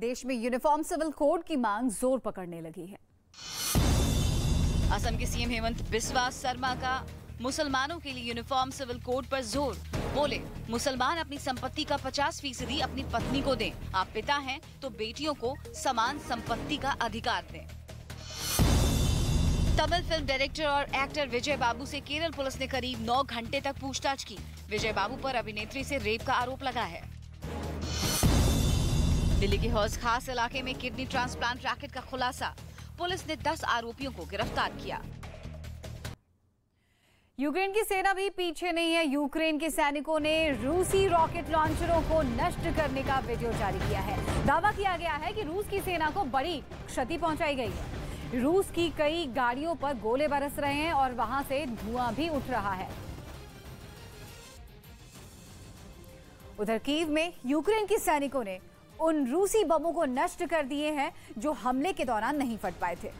देश में uniform civil code की मांग जोर पकड़ने लगी है। असम के सीएम हेमंत बिस्वा शर्मा का मुसलमानों के लिए यूनिफॉर्म सिविल कोड पर जोर। बोले, मुसलमान अपनी संपत्ति का 50% अपनी पत्नी को दें। आप पिता हैं तो बेटियों को समान संपत्ति का अधिकार दें। तमिल फिल्म डायरेक्टर और एक्टर विजय बाबू से केरल पुलिस ने करीब 9 घंटे तक पूछताछ की। विजय बाबू पर अभिनेत्री से रेप का आरोप लगा है। दिल्ली के हौज खास इलाके में किडनी ट्रांसप्लांट रैकेट का खुलासा। पुलिस ने 10 आरोपियों को गिरफ्तार किया। यूक्रेन की सेना भी पीछे नहीं है। यूक्रेन के सैनिकों ने रूसी रॉकेट लॉन्चरों को नष्ट करने का वीडियो जारी किया है। दावा किया गया है कि रूस की सेना को बड़ी क्षति पहुंचाई गई है। रूस की कई गाड़ियों पर गोले बरस रहे हैं और वहां से धुआं भी उठ रहा है। उधर कीव में यूक्रेन के सैनिकों ने उन रूसी बमों को नष्ट कर दिए हैं जो हमले के दौरान नहीं फट पाए थे।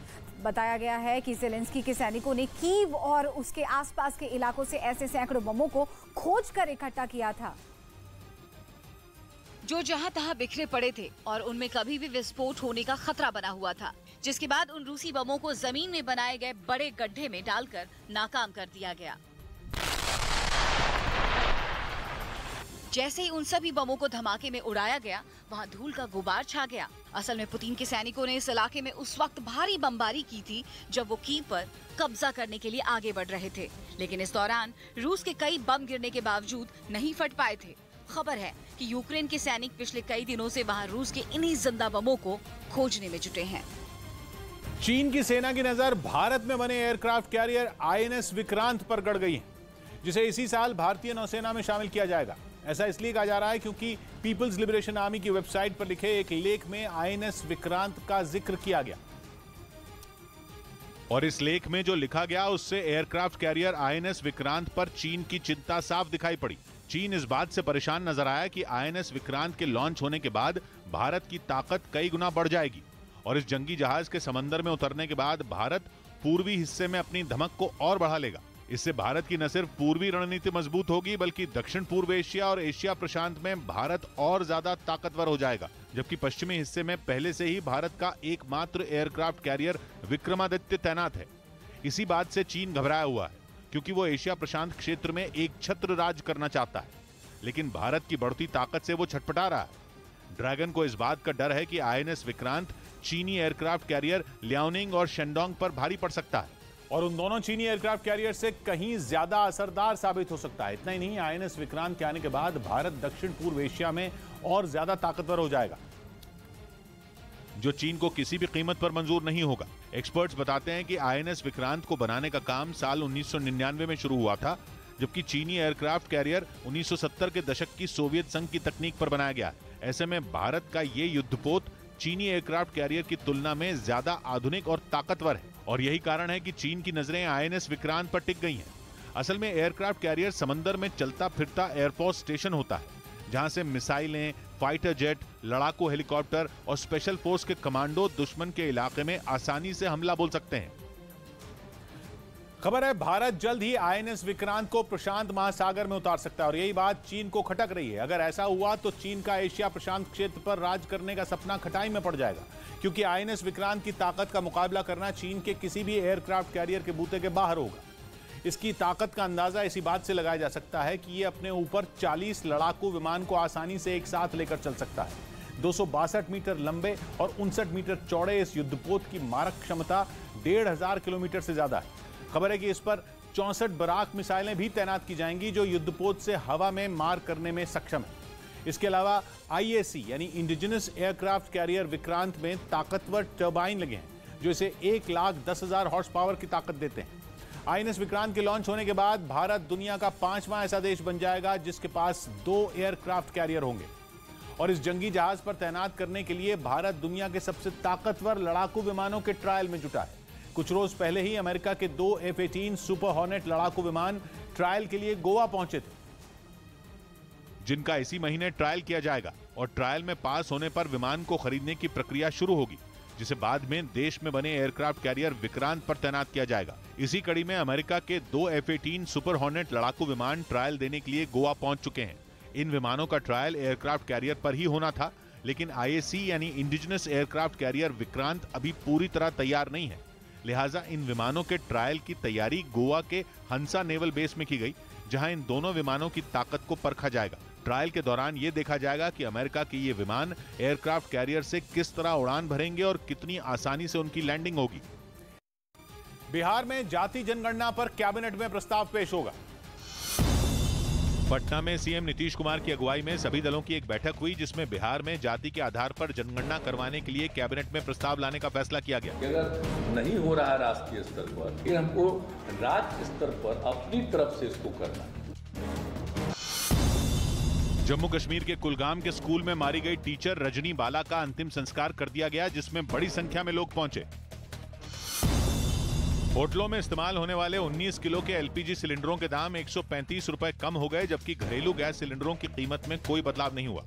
बताया गया है कि ज़ेलेंस्की के सैनिकों ने कीव और उसके आसपास के इलाकों से ऐसे सैकड़ों बमों को खोजकर इकट्ठा किया था जो जहां तहां बिखरे पड़े थे और उनमें कभी भी विस्फोट होने का खतरा बना हुआ था, जिसके बाद उन रूसी बमों को जमीन में बनाए गए बड़े गड्ढे में डालकर नाकाम कर दिया गया। जैसे ही उन सभी बमों को धमाके में उड़ाया गया, वहां धूल का गुबार छा गया। असल में पुतिन के सैनिकों ने इस इलाके में उस वक्त भारी बमबारी की थी जब वो कीव पर कब्जा करने के लिए आगे बढ़ रहे थे, लेकिन इस दौरान रूस के कई बम गिरने के बावजूद नहीं फट पाए थे। खबर है कि यूक्रेन के सैनिक पिछले कई दिनों से वहां रूस के इन्हीं जिंदा बमों को खोजने में जुटे हैं। चीन की सेना की नजर भारत में बने एयरक्राफ्ट कैरियर आईएनएस विक्रांत पर गड़ गई है, जिसे इसी साल भारतीय नौसेना में शामिल किया जाएगा। ऐसा इसलिए कहा जा रहा है क्योंकि पीपल्स लिबरेशन आर्मी की वेबसाइट पर लिखे एक लेख में आईएनएस विक्रांत का जिक्र किया गया और इस लेख में जो लिखा गया उससे एयरक्राफ्ट कैरियर आईएनएस विक्रांत पर चीन की चिंता साफ दिखाई पड़ी। चीन इस बात से परेशान नजर आया कि आईएनएस विक्रांत के लॉन्च होने के बाद भारत की ताकत कई गुना बढ़ जाएगी और इस जंगी जहाज के समंदर में उतरने के बाद भारत पूर्वी हिस्से में अपनी धमक को और बढ़ा लेगा। इससे भारत की न सिर्फ पूर्वी रणनीति मजबूत होगी बल्कि दक्षिण पूर्व एशिया और एशिया प्रशांत में भारत और ज्यादा ताकतवर हो जाएगा। जबकि पश्चिमी हिस्से में पहले से ही भारत का एकमात्र एयरक्राफ्ट कैरियर विक्रमादित्य तैनात है। इसी बात से चीन घबराया हुआ है क्योंकि वो एशिया प्रशांत क्षेत्र में एक छत्र राज करना चाहता है, लेकिन भारत की बढ़ती ताकत से वो छटपटा रहा है। ड्रैगन को इस बात का डर है कि आईएनएस विक्रांत चीनी एयरक्राफ्ट कैरियर लियाओनिंग और शेंडोंग पर भारी पड़ सकता है और उन दोनों चीनी एयरक्राफ्ट कैरियर से कहीं ज्यादा असरदार साबित हो सकता है। इतना ही नहीं, आईएनएस विक्रांत के आने के बाद भारत दक्षिण पूर्व एशिया में और ज्यादा ताकतवर हो जाएगा, जो चीन को किसी भी कीमत पर मंजूर नहीं होगा। एक्सपर्ट्स बताते हैं कि आईएनएस विक्रांत को बनाने का काम साल 1999 में शुरू हुआ था, जबकि चीनी एयरक्राफ्ट कैरियर 1970 के दशक की सोवियत संघ की तकनीक पर बनाया गया। ऐसे में भारत का ये युद्धपोत चीनी एयरक्राफ्ट कैरियर की तुलना में ज्यादा आधुनिक और ताकतवर है और यही कारण है कि चीन की नजरें आईएनएस विक्रांत पर टिक गई हैं। असल में एयरक्राफ्ट कैरियर समंदर में चलता फिरता एयरफोर्स स्टेशन होता है, जहां से मिसाइलें, फाइटर जेट, लड़ाकू हेलीकॉप्टर और स्पेशल फोर्स के कमांडो दुश्मन के इलाके में आसानी से हमला बोल सकते हैं। खबर है भारत जल्द ही आईएनएस विक्रांत को प्रशांत महासागर में उतार सकता है और यही बात चीन को खटक रही है। अगर ऐसा हुआ तो चीन का एशिया प्रशांत क्षेत्र पर राज करने का सपना खटाई में पड़ जाएगा, क्योंकि आईएनएस विक्रांत की ताकत का मुकाबला करना चीन के किसी भी एयरक्राफ्ट कैरियर के बूते के बाहर होगा। इसकी ताकत का अंदाजा इसी बात से लगाया जा सकता है कि ये अपने ऊपर 40 लड़ाकू विमान को आसानी से एक साथ लेकर चल सकता है। 262 मीटर लंबे और 59 मीटर चौड़े इस युद्धपोत की मारक क्षमता 1500 किलोमीटर से ज्यादा है। खबर है कि इस पर 64 बराक मिसाइलें भी तैनात की जाएंगी जो युद्धपोत से हवा में मार करने में सक्षम है। इसके अलावा आईएसी यानी इंडिजिनस एयरक्राफ्ट कैरियर विक्रांत में ताकतवर टर्बाइन लगे हैं जो इसे 1,10,000 हॉर्स पावर की ताकत देते हैं। आईएनएस विक्रांत के लॉन्च होने के बाद भारत दुनिया का 5वां ऐसा देश बन जाएगा जिसके पास 2 एयरक्राफ्ट कैरियर होंगे और इस जंगी जहाज पर तैनात करने के लिए भारत दुनिया के सबसे ताकतवर लड़ाकू विमानों के ट्रायल में जुटा है। कुछ रोज पहले ही अमेरिका के 2 F-18 सुपर हॉर्नेट लड़ाकू विमान ट्रायल के लिए गोवा पहुंचे थे, जिनका इसी महीने ट्रायल किया जाएगा और ट्रायल में पास होने पर विमान को खरीदने की प्रक्रिया शुरू होगी, जिसे बाद में देश में बने एयरक्राफ्ट कैरियर विक्रांत पर तैनात किया जाएगा। इसी कड़ी में अमेरिका के 2 F-18 सुपर हॉर्नेट लड़ाकू विमान ट्रायल देने के लिए गोवा पहुंच चुके हैं। इन विमानों का ट्रायल एयरक्राफ्ट कैरियर पर ही होना था, लेकिन IAC यानी इंडिजिनस एयरक्राफ्ट कैरियर विक्रांत अभी पूरी तरह तैयार नहीं है। लिहाजा इन विमानों के ट्रायल की तैयारी गोवा के हंसा नेवल बेस में की गई, जहां इन दोनों विमानों की ताकत को परखा जाएगा। ट्रायल के दौरान यह देखा जाएगा कि अमेरिका के ये विमान एयरक्राफ्ट कैरियर से किस तरह उड़ान भरेंगे और कितनी आसानी से उनकी लैंडिंग होगी। बिहार में जाति जनगणना पर कैबिनेट में प्रस्ताव पेश होगा। पटना में सीएम नीतीश कुमार की अगुवाई में सभी दलों की एक बैठक हुई, जिसमें बिहार में जाति के आधार पर जनगणना करवाने के लिए कैबिनेट में प्रस्ताव लाने का फैसला किया गया। अगर नहीं हो रहा है राष्ट्रीय स्तर पर, फिर हमको राज्य स्तर पर अपनी तरफ से इसको करना है। जम्मू कश्मीर के कुलगाम के स्कूल में मारी गई टीचर रजनी बाला का अंतिम संस्कार कर दिया गया, जिसमें बड़ी संख्या में लोग पहुंचे। होटलों में इस्तेमाल होने वाले 19 किलो के LPG सिलेंडरों के दाम 135 रुपए कम हो गए, जबकि घरेलू गैस सिलेंडरों की कीमत में कोई बदलाव नहीं हुआ।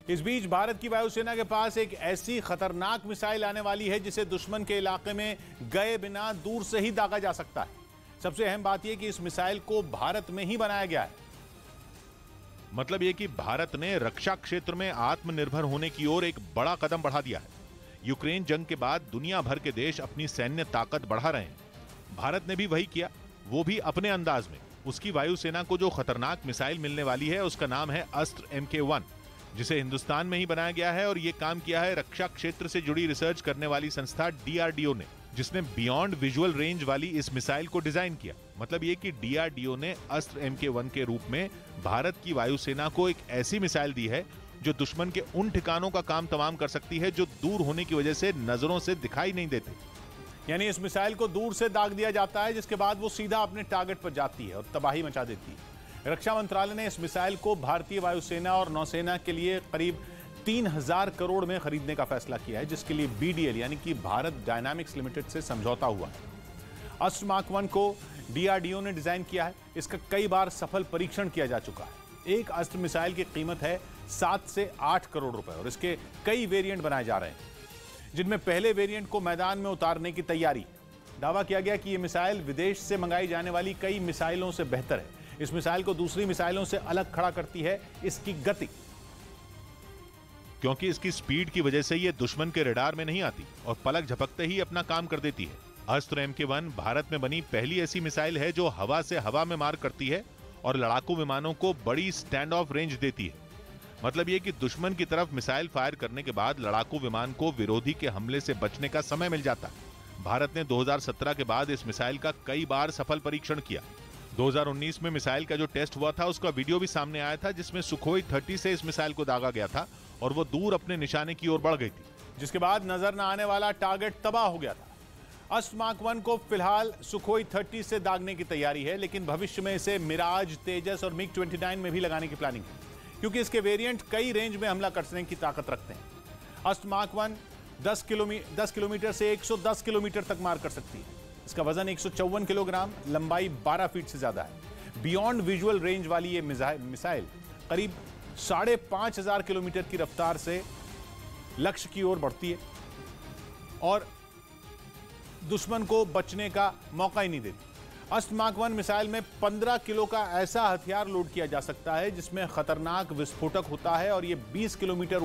इस बीच भारत की वायुसेना के पास एक ऐसी खतरनाक मिसाइल आने वाली है जिसे दुश्मन के इलाके में गए बिना दूर से ही दागा जा सकता है। सबसे अहम बात यह कि इस मिसाइल को भारत में ही बनाया गया है। मतलब यह कि भारत ने रक्षा क्षेत्र में आत्मनिर्भर होने की ओर एक बड़ा कदम बढ़ा दिया है। यूक्रेन जंग के बाद दुनिया भर के देश अपनी सैन्य ताकत बढ़ा रहे हैं। भारत ने भी वही किया, वो भी अपने अंदाज में। उसकी वायुसेना को जो खतरनाक मिसाइल मिलने वाली है उसका नाम है अस्त्र MK1, जिसे हिंदुस्तान में ही बनाया गया है और ये काम किया है रक्षा क्षेत्र से जुड़ी रिसर्च करने वाली संस्था DRDO ने, जिसने बियॉन्ड विजुअल रेंज वाली इस मिसाइल को डिजाइन किया। मतलब ये कि DRDO ने अस्त्र MK1 के रूप में भारत की वायुसेना को एक ऐसी मिसाइल दी है जो दुश्मन के उन ठिकानों का काम तमाम कर सकती है जो दूर होने की वजह से नजरों से दिखाई नहीं देते। यानी इस मिसाइल को दूर से दाग दिया जाता है, जिसके बाद वो सीधा अपने टारगेट पर जाती है और तबाही मचा देती है। रक्षा मंत्रालय ने इस मिसाइल को भारतीय वायुसेना और नौसेना के लिए करीब 3000 करोड़ में खरीदने का फैसला किया है, जिसके लिए BDL यानी कि भारत डायनामिक्स लिमिटेड से समझौता हुआ है। अस्त्र मार्क 1 को DRDO ने डिजाइन किया है। इसका कई बार सफल परीक्षण किया जा चुका है। एक अस्त्र मिसाइल की कीमत है 7 से 8 करोड़ रुपए और इसके कई वेरिएंट बनाए जा रहे हैं, जिनमें पहले वेरिएंट को मैदान में उतारने की तैयारी। दावा किया गया कि यह मिसाइल विदेश से मंगाई जाने वाली कई मिसाइलों से बेहतर है। इस मिसाइल को दूसरी मिसाइलों से अलग खड़ा करती है इसकी गति, क्योंकि इसकी स्पीड की वजह से ये दुश्मन के रडार में नहीं आती और पलक झपकते ही अपना काम कर देती है। अस्त्र MK1 भारत में बनी पहली ऐसी मिसाइल है जो हवा से हवा में मार करती है और लड़ाकू विमानों को बड़ी स्टैंड ऑफ रेंज देती है। मतलब यह कि दुश्मन की तरफ मिसाइल फायर करने के बाद लड़ाकू विमान को विरोधी के हमले से बचने का समय मिल जाता है। भारत ने 2017 के बाद इस मिसाइल का कई बार सफल परीक्षण किया। 2019 में मिसाइल का जो टेस्ट हुआ था उसका वीडियो भी सामने आया था, जिसमें सुखोई 30 से इस मिसाइल को दागा गया था और वो दूर अपने निशाने की ओर बढ़ गई थी, जिसके बाद नजर न आने वाला टारगेट तबाह हो गया था। अस्त्र मार्क 1 को फिलहाल सुखोई 30 से दागने की तैयारी है, लेकिन भविष्य में इसे मिराज, तेजस और MiG-29 में भी लगाने की प्लानिंग है, क्योंकि इसके वेरिएंट कई रेंज में हमला करने की ताकत रखते हैं। अस्त्र मार्क 1 10 किलोमीटर से 110 किलोमीटर तक मार कर सकती है। इसका वजन 154 किलोग्राम, लंबाई 12 फीट से ज्यादा है। बियॉन्ड विजुअल रेंज वाली ये मिसाइल करीब 5500 किलोमीटर की रफ्तार से लक्ष्य की ओर बढ़ती है और दुश्मन को बचने का मौका ही नहीं देती। अस्त्र मार्क 1 मिसाइल में 15 किलो का ऐसा हथियार लोड किया जा सकता है जिसमें खतरनाक विस्फोटक होता है और ये 20 किलोमीटर